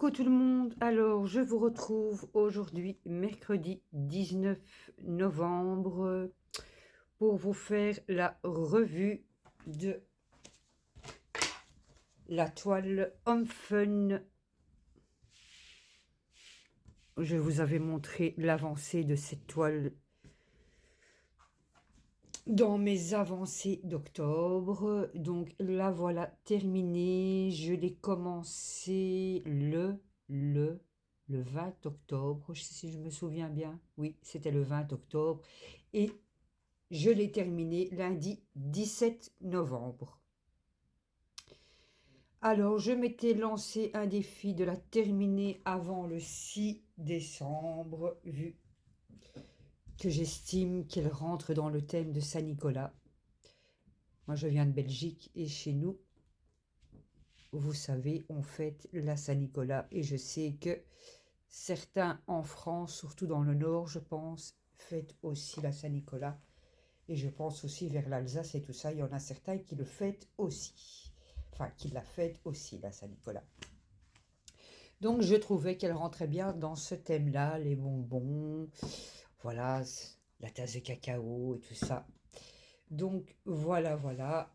Coucou tout le monde, alors je vous retrouve aujourd'hui mercredi 19 novembre pour vous faire la revue de la toile Homme Fun. Je vous avais montré l'avancée de cette toile dans mes avancées d'octobre, donc la voilà terminée. Je l'ai commencé le 20 octobre, si je me souviens bien. Oui, c'était le 20 octobre. Et je l'ai terminé lundi 17 novembre. Alors, je m'étais lancé un défi de la terminer avant le 6 décembre, vu que j'estime qu'elle rentre dans le thème de Saint-Nicolas. Moi, je viens de Belgique et chez nous, vous savez, on fête la Saint-Nicolas. Et je sais que certains en France, surtout dans le nord, je pense, fêtent aussi la Saint-Nicolas. Et je pense aussi vers l'Alsace et tout ça, il y en a certains qui le fêtent aussi. Enfin, qui la fêtent aussi, la Saint-Nicolas. Donc, je trouvais qu'elle rentrait bien dans ce thème-là, les bonbons, voilà, la tasse de cacao et tout ça. Donc, voilà,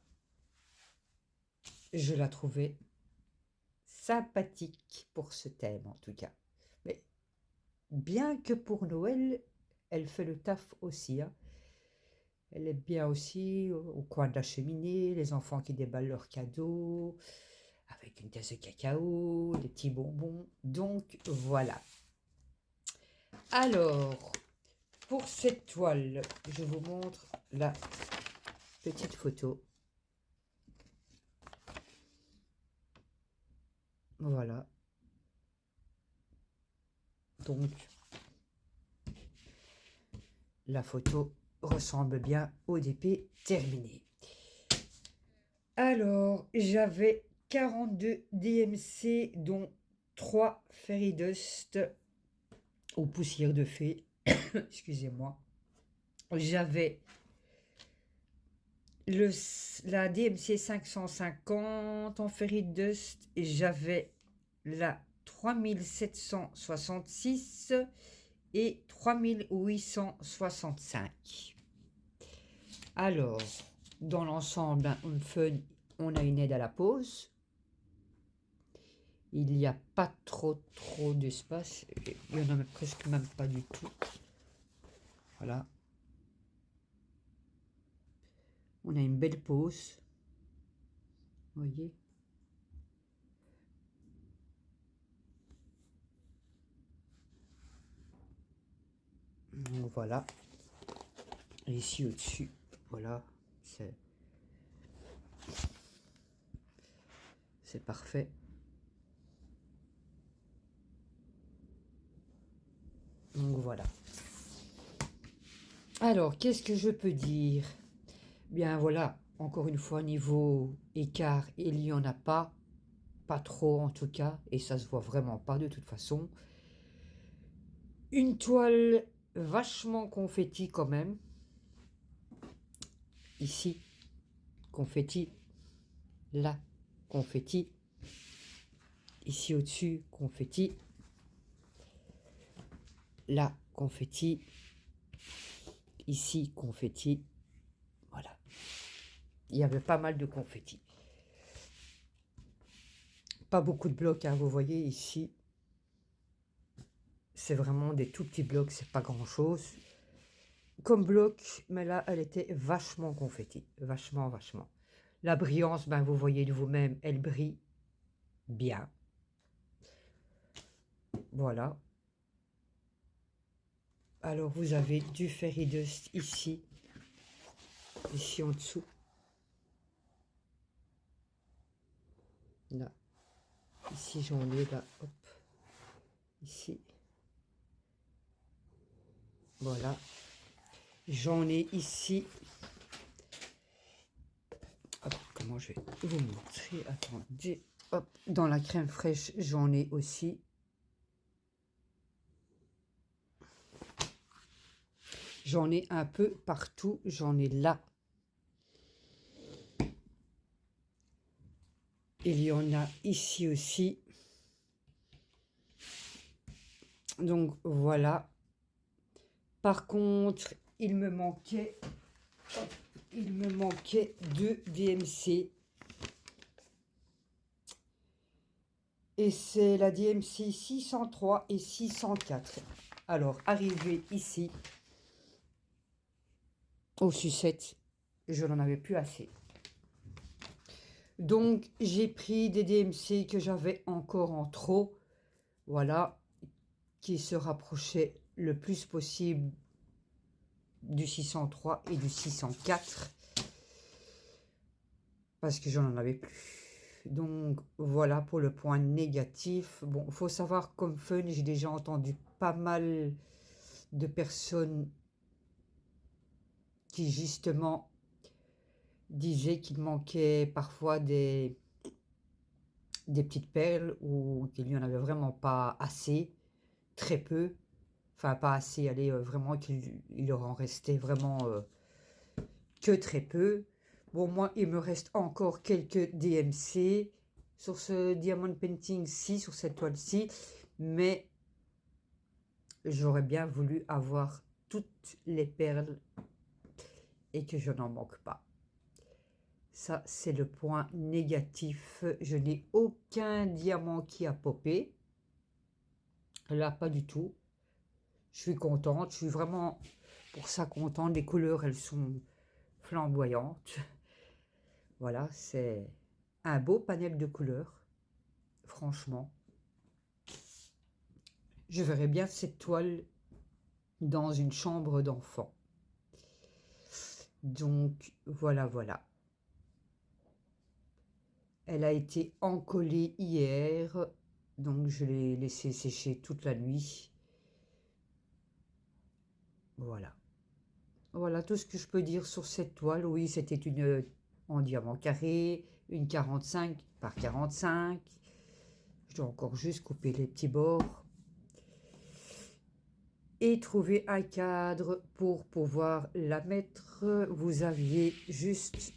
je la trouvais sympathique pour ce thème, en tout cas. Mais bien que pour Noël, elle fait le taf aussi, hein. Elle est bien aussi au coin de la cheminée, les enfants qui déballent leurs cadeaux, avec une tasse de cacao, des petits bonbons. Donc, voilà. Alors, pour cette toile, je vous montre la petite photo. Voilà. Donc, la photo ressemble bien au DP terminé. Alors, j'avais 42 DMC, dont 3 Fairy Dust aux poussières de fée. Excusez-moi. J'avais la DMC 550 en Fairy Dust et j'avais la 3766 et 3865. Alors, dans l'ensemble, un fun, on a une aide à la pose. Il n'y a pas trop d'espace. Il n'y en a presque même pas du tout. Voilà. On a une belle pose. Vous voyez. Donc voilà. Et ici au-dessus, voilà. C'est parfait. Donc voilà. Alors, qu'est-ce que je peux dire? Bien voilà, encore une fois, niveau écart, il n'y en a pas. Pas trop en tout cas, et ça se voit vraiment pas de toute façon. Une toile vachement confetti quand même. Ici, confetti. Là, confetti. Ici au-dessus, confetti. Là, confetti. Ici, confetti. Voilà. Il y avait pas mal de confetti. Pas beaucoup de blocs, hein, vous voyez ici. C'est vraiment des tout petits blocs, c'est pas grand-chose. Comme bloc, mais là, elle était vachement confetti. Vachement. La brillance, ben, vous voyez de vous-même, elle brille bien. Voilà. Alors, vous avez du Fairy Dust ici en dessous. Là. Ici, j'en ai là, hop. Ici. Voilà. J'en ai ici. Hop, comment je vais vous montrer? Attendez. Hop, dans la crème fraîche, j'en ai aussi. J'en ai un peu partout. J'en ai là. Il y en a ici aussi. Donc voilà. Par contre, il me manquait 2 DMC. Et c'est la DMC 603 et 604. Alors, arrivé ici, au sucette, je n'en avais plus assez. Donc, j'ai pris des DMC que j'avais encore en trop. Voilà, qui se rapprochaient le plus possible du 603 et du 604. Parce que je n'en avais plus. Donc, voilà pour le point négatif. Bon, il faut savoir, comme fun, j'ai déjà entendu pas mal de personnes qui, justement, disaient qu'il manquait parfois des petites perles ou qu'il n'y en avait vraiment pas assez, très peu. Enfin, pas assez, allez, vraiment qu'il leur en restait vraiment que très peu. Bon, moi, il me reste encore quelques DMC sur ce Diamond Painting-ci, sur cette toile-ci, mais j'aurais bien voulu avoir toutes les perles et que je n'en manque pas. Ça, c'est le point négatif. Je n'ai aucun diamant qui a popé. Là, pas du tout. Je suis contente. Je suis vraiment pour ça contente. Les couleurs, elles sont flamboyantes. Voilà, c'est un beau panel de couleurs. Franchement. Je verrais bien cette toile dans une chambre d'enfant. Donc, voilà, voilà. Elle a été encollée hier, donc je l'ai laissée sécher toute la nuit. Voilà. Voilà tout ce que je peux dire sur cette toile. Oui, c'était une en diamant carré, une 45 par 45. Je dois encore juste couper les petits bords. Et trouver un cadre pour pouvoir la mettre. Vous aviez juste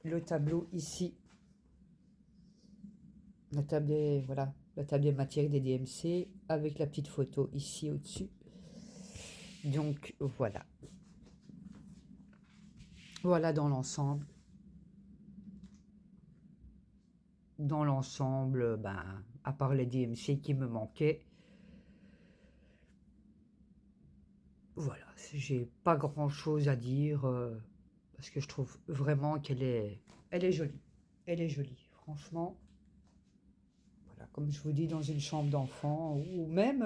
le tableau ici. La table des, voilà, la table des matières des DMC avec la petite photo ici au-dessus. Donc voilà. Voilà dans l'ensemble. Dans l'ensemble, ben, à part les DMC qui me manquaient, voilà, j'ai pas grand chose à dire parce que je trouve vraiment elle est jolie. Elle est jolie, franchement. Voilà, comme je vous dis, dans une chambre d'enfant ou même,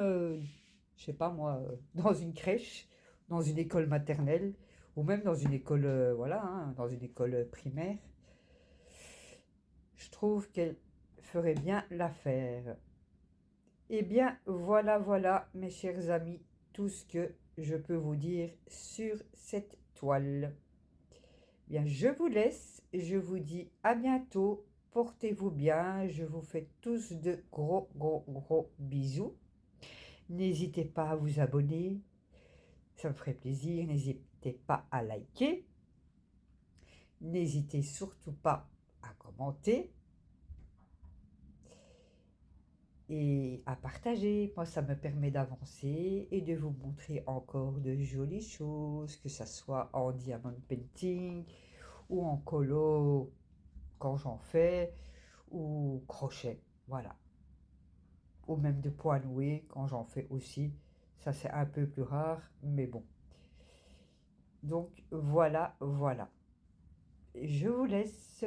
je sais pas moi, dans une crèche, dans une école maternelle ou même dans une école, voilà, hein, dans une école primaire. Je trouve qu'elle ferait bien l'affaire. Eh bien, voilà, voilà, mes chers amis, tout ce que je peux vous dire sur cette toile. Bien, je vous laisse, je vous dis à bientôt, portez-vous bien, je vous fais tous de gros, gros, gros bisous. N'hésitez pas à vous abonner, ça me ferait plaisir, n'hésitez pas à liker, n'hésitez surtout pas à commenter. Et à partager. Moi, ça me permet d'avancer et de vous montrer encore de jolies choses, que ce soit en diamond painting ou en colo quand j'en fais, ou crochet, voilà. Ou même de poids noué quand j'en fais aussi. Ça, c'est un peu plus rare, mais bon. Donc, voilà, voilà. Je vous laisse.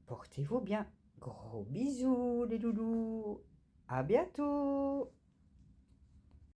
Portez-vous bien. Gros bisous, les loulous. À bientôt.